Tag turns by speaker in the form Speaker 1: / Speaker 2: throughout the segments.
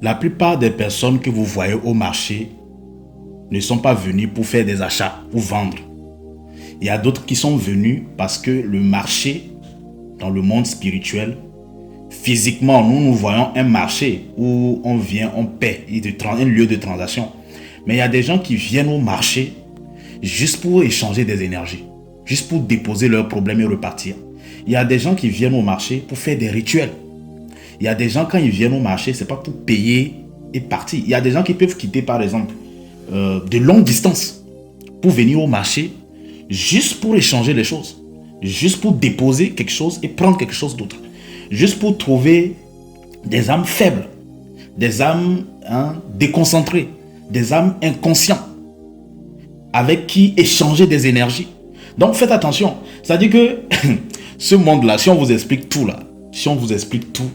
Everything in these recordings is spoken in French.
Speaker 1: La plupart des personnes que vous voyez au marché ne sont pas venues pour faire des achats, pour vendre. Il y a d'autres qui sont venus parce que le marché, dans le monde spirituel, physiquement, nous voyons un marché où on vient, on paie, un lieu de transaction. Mais il y a des gens qui viennent au marché juste pour échanger des énergies, juste pour déposer leurs problèmes et repartir. Il y a des gens qui viennent au marché pour faire des rituels. Il y a des gens, quand ils viennent au marché, c'est pas pour payer et partir. Il y a des gens qui peuvent quitter, par exemple, de longues distances pour venir au marché juste pour échanger les choses, juste pour déposer quelque chose et prendre quelque chose d'autre, juste pour trouver des âmes faibles, des âmes déconcentrées, des âmes inconscientes avec qui échanger des énergies. Donc faites attention. C'est-à-dire que ce monde-là, si on vous explique tout là, si on vous explique tout,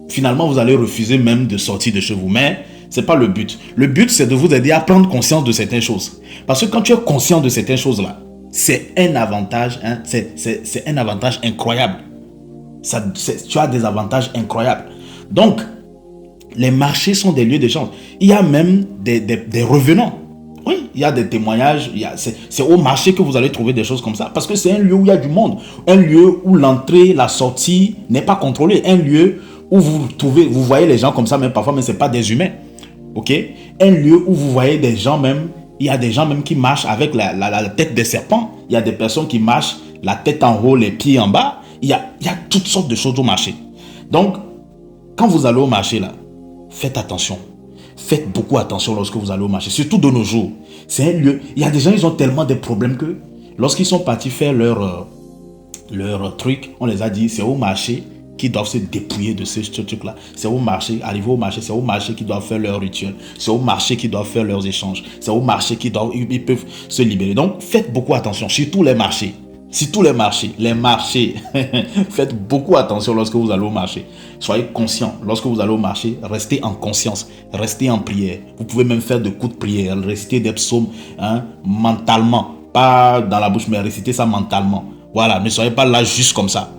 Speaker 1: finalement vous allez refuser même de sortir de chez vous. Mais c'est pas le but. Le but, c'est de vous aider à prendre conscience de certaines choses. Parce que quand tu es conscient de certaines choses-là, c'est un avantage, c'est un avantage incroyable. Tu as des avantages incroyables. Donc, les marchés sont des lieux d'échange. Il y a même des revenants. Oui, il y a des témoignages. C'est au marché que vous allez trouver des choses comme ça. Parce que c'est un lieu où il y a du monde. Un lieu où l'entrée, la sortie n'est pas contrôlée. Un lieu où vous voyez les gens comme ça, même parfois, mais ce n'est pas des humains. Ok? Un lieu où vous voyez des gens même, il y a des gens même qui marchent avec la tête des serpents. Il y a des personnes qui marchent la tête en haut, les pieds en bas. Il y a toutes sortes de choses au marché. Donc, quand vous allez au marché là, faites attention. Faites beaucoup attention lorsque vous allez au marché. Surtout de nos jours. C'est un lieu. Il y a des gens, ils ont tellement de problèmes que lorsqu'ils sont partis faire leur truc, on les a dit, c'est au marché qui doivent se dépouiller de ce truc-là. C'est au marché, arriver au marché, c'est au marché qu'ils doivent faire leurs rituels. C'est au marché qu'ils doivent faire leurs échanges. C'est au marché ils peuvent se libérer. Donc, faites beaucoup attention, surtout les marchés. Surtout les marchés. Faites beaucoup attention lorsque vous allez au marché. Soyez conscient. Lorsque vous allez au marché, restez en conscience. Restez en prière. Vous pouvez même faire de coups de prière. Réciter des psaumes mentalement. Pas dans la bouche, mais réciter ça mentalement. Voilà, ne soyez pas là juste comme ça.